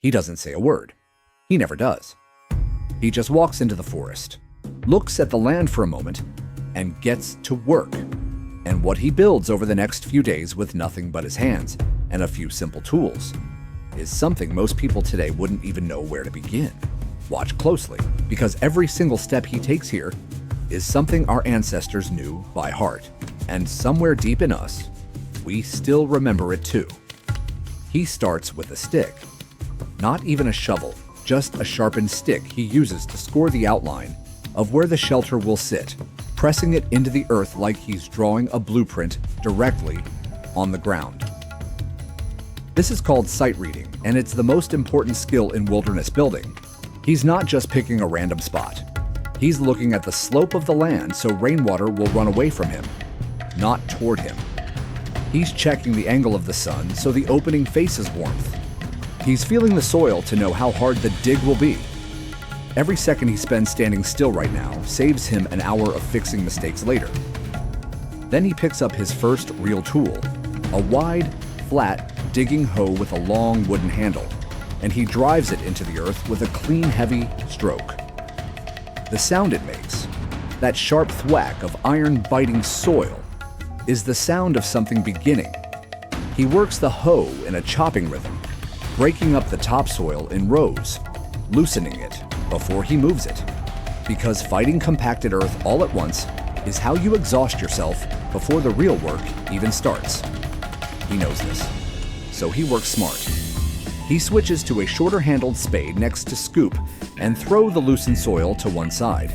He doesn't say a word. He never does. He just walks into the forest, looks at the land for a moment, and gets to work. And what he builds over the next few days with nothing but his hands and a few simple tools is something most people today wouldn't even know where to begin. Watch closely, because every single step he takes here is something our ancestors knew by heart. And somewhere deep in us, we still remember it too. He starts with a stick. Not even a shovel, just a sharpened stick he uses to score the outline of where the shelter will sit, pressing it into the earth like he's drawing a blueprint directly on the ground. This is called sight reading, and it's the most important skill in wilderness building. He's not just picking a random spot. He's looking at the slope of the land so rainwater will run away from him, not toward him. He's checking the angle of the sun so the opening faces warmth. He's feeling the soil to know how hard the dig will be. Every second he spends standing still right now saves him an hour of fixing mistakes later. Then he picks up his first real tool, a wide, flat digging hoe with a long wooden handle, and he drives it into the earth with a clean, heavy stroke. The sound it makes, that sharp thwack of iron-biting soil, is the sound of something beginning. He works the hoe in a chopping rhythm, breaking up the topsoil in rows, loosening it before he moves it. Because fighting compacted earth all at once is how you exhaust yourself before the real work even starts. He knows this, so he works smart. He switches to a shorter-handled spade next to scoop and throw the loosened soil to one side,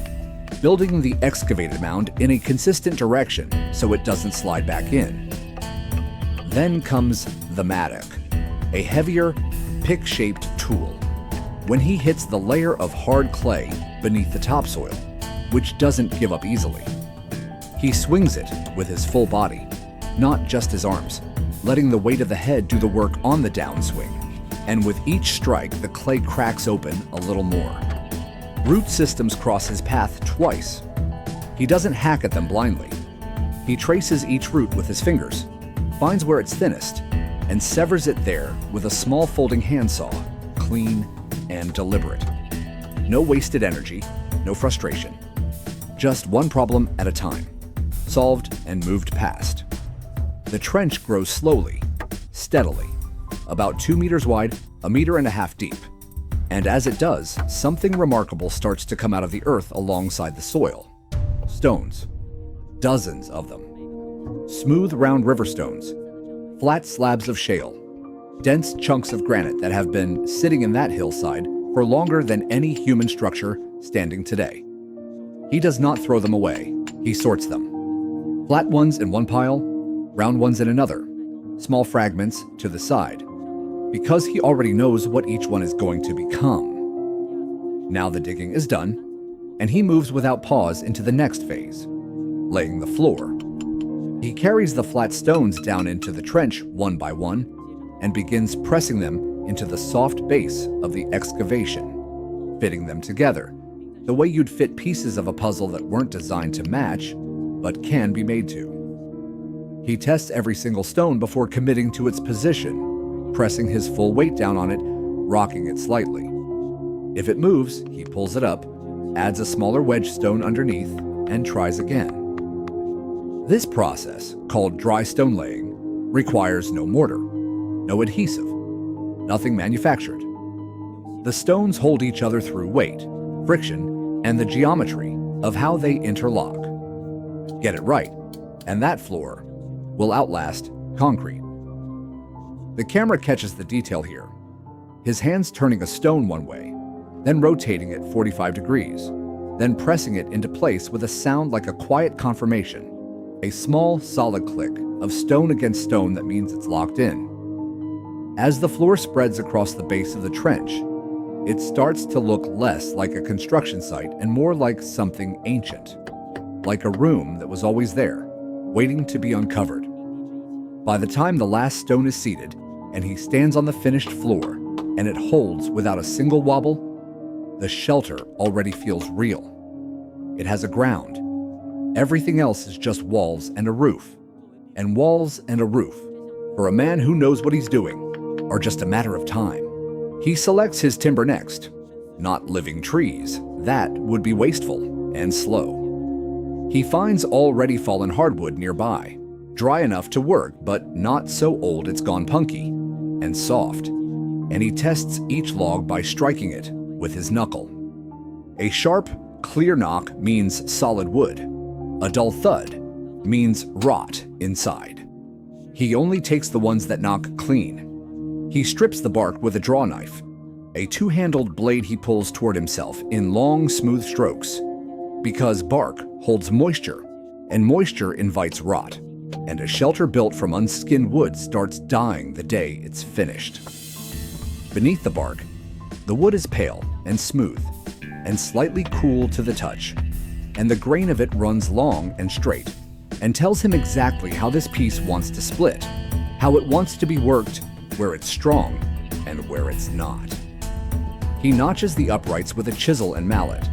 building the excavated mound in a consistent direction so it doesn't slide back in. Then comes the mattock, a heavier, pick-shaped tool. When he hits the layer of hard clay beneath the topsoil, which doesn't give up easily, he swings it with his full body, not just his arms, letting the weight of the head do the work on the downswing. And with each strike, the clay cracks open a little more. Root systems cross his path twice. He doesn't hack at them blindly. He traces each root with his fingers, finds where it's thinnest, and severs it there with a small folding handsaw, clean and deliberate. No wasted energy, no frustration. Just one problem at a time, solved and moved past. The trench grows slowly, steadily, about 2 meters wide, 1.5 meters deep. And as it does, something remarkable starts to come out of the earth alongside the soil. Stones. Dozens of them. Smooth, round river stones. Flat slabs of shale. Dense chunks of granite that have been sitting in that hillside for longer than any human structure standing today. He does not throw them away. He sorts them. Flat ones in one pile, round ones in another, small fragments to the side, because he already knows what each one is going to become. Now the digging is done, and he moves without pause into the next phase, laying the floor. He carries the flat stones down into the trench one by one and begins pressing them into the soft base of the excavation, fitting them together, the way you'd fit pieces of a puzzle that weren't designed to match, but can be made to. He tests every single stone before committing to its position, pressing his full weight down on it, rocking it slightly. If it moves, he pulls it up, adds a smaller wedge stone underneath, and tries again. This process, called dry stone laying, requires no mortar, no adhesive, nothing manufactured. The stones hold each other through weight, friction, and the geometry of how they interlock. Get it right, and that floor will outlast concrete. The camera catches the detail here. His hands turning a stone one way, then rotating it 45 degrees, then pressing it into place with a sound like a quiet confirmation, a small, solid click of stone against stone that means it's locked in. As the floor spreads across the base of the trench, it starts to look less like a construction site and more like something ancient, like a room that was always there, waiting to be uncovered. By the time the last stone is seated and he stands on the finished floor and it holds without a single wobble, the shelter already feels real. It has a ground. Everything else is just walls and a roof. And walls and a roof, for a man who knows what he's doing, are just a matter of time. He selects his timber next. Not living trees, that would be wasteful and slow. He finds already fallen hardwood nearby, dry enough to work but not so old it's gone punky, and soft, and he tests each log by striking it with his knuckle. A sharp, clear knock means solid wood. A dull thud means rot inside. He only takes the ones that knock clean. He strips the bark with a draw knife, a two-handled blade he pulls toward himself in long, smooth strokes, because bark holds moisture, and moisture invites rot, and a shelter built from unskinned wood starts dying the day it's finished. Beneath the bark, the wood is pale and smooth, and slightly cool to the touch, and the grain of it runs long and straight, and tells him exactly how this piece wants to split, how it wants to be worked, where it's strong and where it's not. He notches the uprights with a chisel and mallet,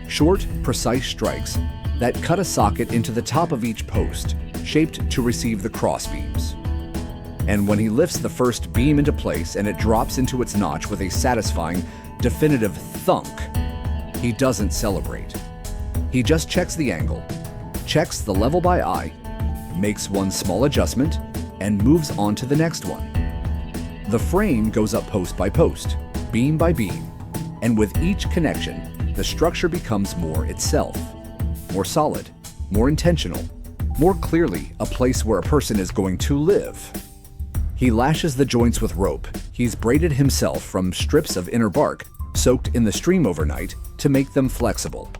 short, precise strikes that cut a socket into the top of each post, shaped to receive the crossbeams. And when he lifts the first beam into place and it drops into its notch with a satisfying, definitive thunk, he doesn't celebrate. He just checks the angle, checks the level by eye, makes one small adjustment, and moves on to the next one. The frame goes up post by post, beam by beam, and with each connection, the structure becomes more itself, more solid, more intentional, more clearly a place where a person is going to live. He lashes the joints with rope he's braided himself from strips of inner bark soaked in the stream overnight to make them flexible,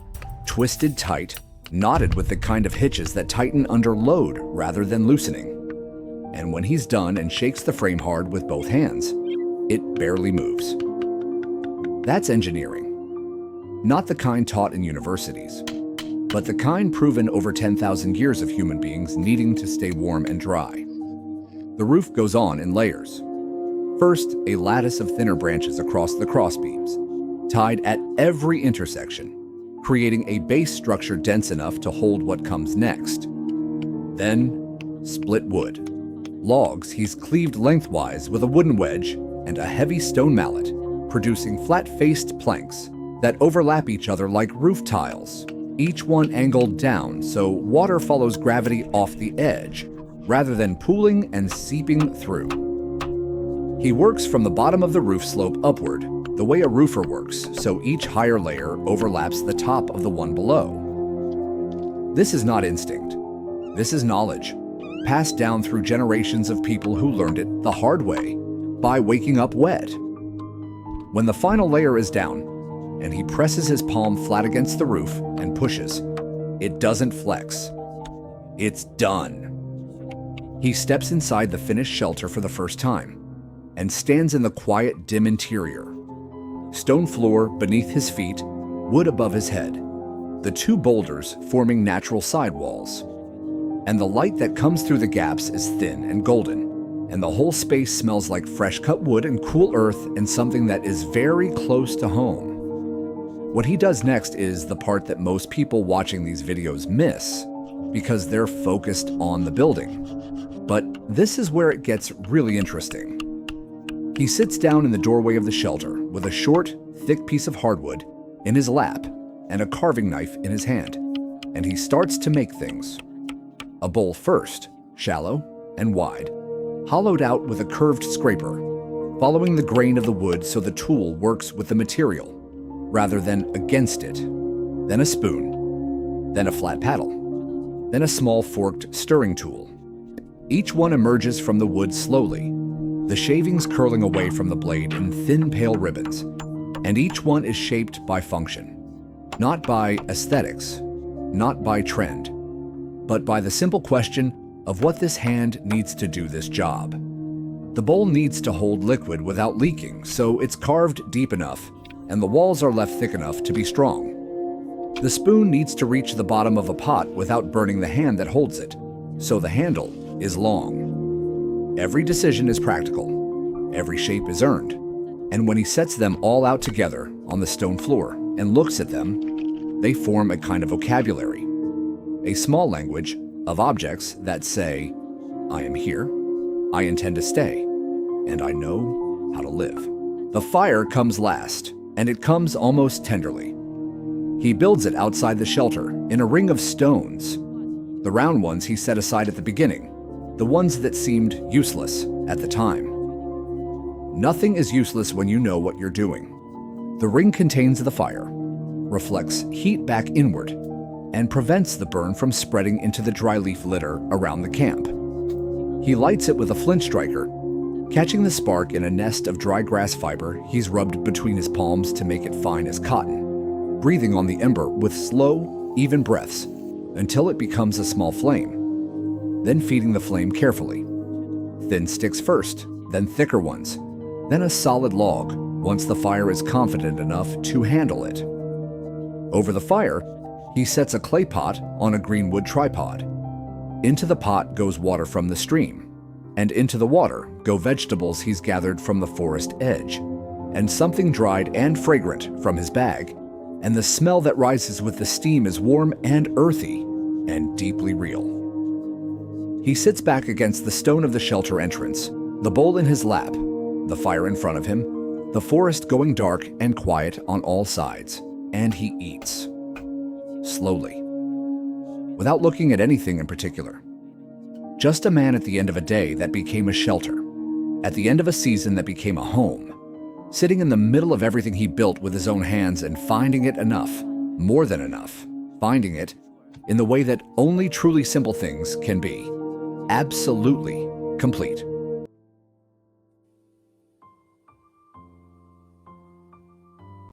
twisted tight, knotted with the kind of hitches that tighten under load rather than loosening. And when he's done and shakes the frame hard with both hands, it barely moves. That's engineering. Not the kind taught in universities, but the kind proven over 10,000 years of human beings needing to stay warm and dry. The roof goes on in layers. First, a lattice of thinner branches across the crossbeams, tied at every intersection, creating a base structure dense enough to hold what comes next. Then, split wood. Logs he's cleaved lengthwise with a wooden wedge and a heavy stone mallet, producing flat-faced planks that overlap each other like roof tiles, each one angled down so water follows gravity off the edge, rather than pooling and seeping through. He works from the bottom of the roof slope upward, the way a roofer works, so each higher layer overlaps the top of the one below. This is not instinct. This is knowledge, passed down through generations of people who learned it the hard way, by waking up wet. When the final layer is down, and he presses his palm flat against the roof and pushes, it doesn't flex. It's done. He steps inside the finished shelter for the first time, and stands in the quiet, dim interior. Stone floor beneath his feet, wood above his head, the two boulders forming natural sidewalls. And the light that comes through the gaps is thin and golden, and the whole space smells like fresh-cut wood and cool earth and something that is very close to home. What he does next is the part that most people watching these videos miss, because they're focused on the building. But this is where it gets really interesting. He sits down in the doorway of the shelter with a short, thick piece of hardwood in his lap and a carving knife in his hand, and he starts to make things. A bowl first, shallow and wide, hollowed out with a curved scraper, following the grain of the wood so the tool works with the material, rather than against it. Then a spoon, then a flat paddle, then a small forked stirring tool. Each one emerges from the wood slowly, the shavings curling away from the blade in thin pale ribbons, and each one is shaped by function, not by aesthetics, not by trend, but by the simple question of what this hand needs to do this job. The bowl needs to hold liquid without leaking, so it's carved deep enough, and the walls are left thick enough to be strong. The spoon needs to reach the bottom of a pot without burning the hand that holds it, so the handle is long. Every decision is practical, every shape is earned, and when he sets them all out together on the stone floor and looks at them, they form a kind of vocabulary, a small language of objects that say, I am here, I intend to stay, and I know how to live. The fire comes last, and it comes almost tenderly. He builds it outside the shelter in a ring of stones. The round ones he set aside at the beginning, the ones that seemed useless at the time. Nothing is useless when you know what you're doing. The ring contains the fire, reflects heat back inward, and prevents the burn from spreading into the dry leaf litter around the camp. He lights it with a flint striker, catching the spark in a nest of dry grass fiber he's rubbed between his palms to make it fine as cotton, breathing on the ember with slow, even breaths until it becomes a small flame, then feeding the flame carefully. Thin sticks first, then thicker ones, then a solid log once the fire is confident enough to handle it. Over the fire, he sets a clay pot on a green wood tripod. Into the pot goes water from the stream, and into the water go vegetables he's gathered from the forest edge, and something dried and fragrant from his bag, and the smell that rises with the steam is warm and earthy and deeply real. He sits back against the stone of the shelter entrance, the bowl in his lap, the fire in front of him, the forest going dark and quiet on all sides, and he eats. Slowly, without looking at anything in particular. Just a man at the end of a day that became a shelter, at the end of a season that became a home, sitting in the middle of everything he built with his own hands and finding it enough, more than enough, finding it in the way that only truly simple things can be, absolutely complete.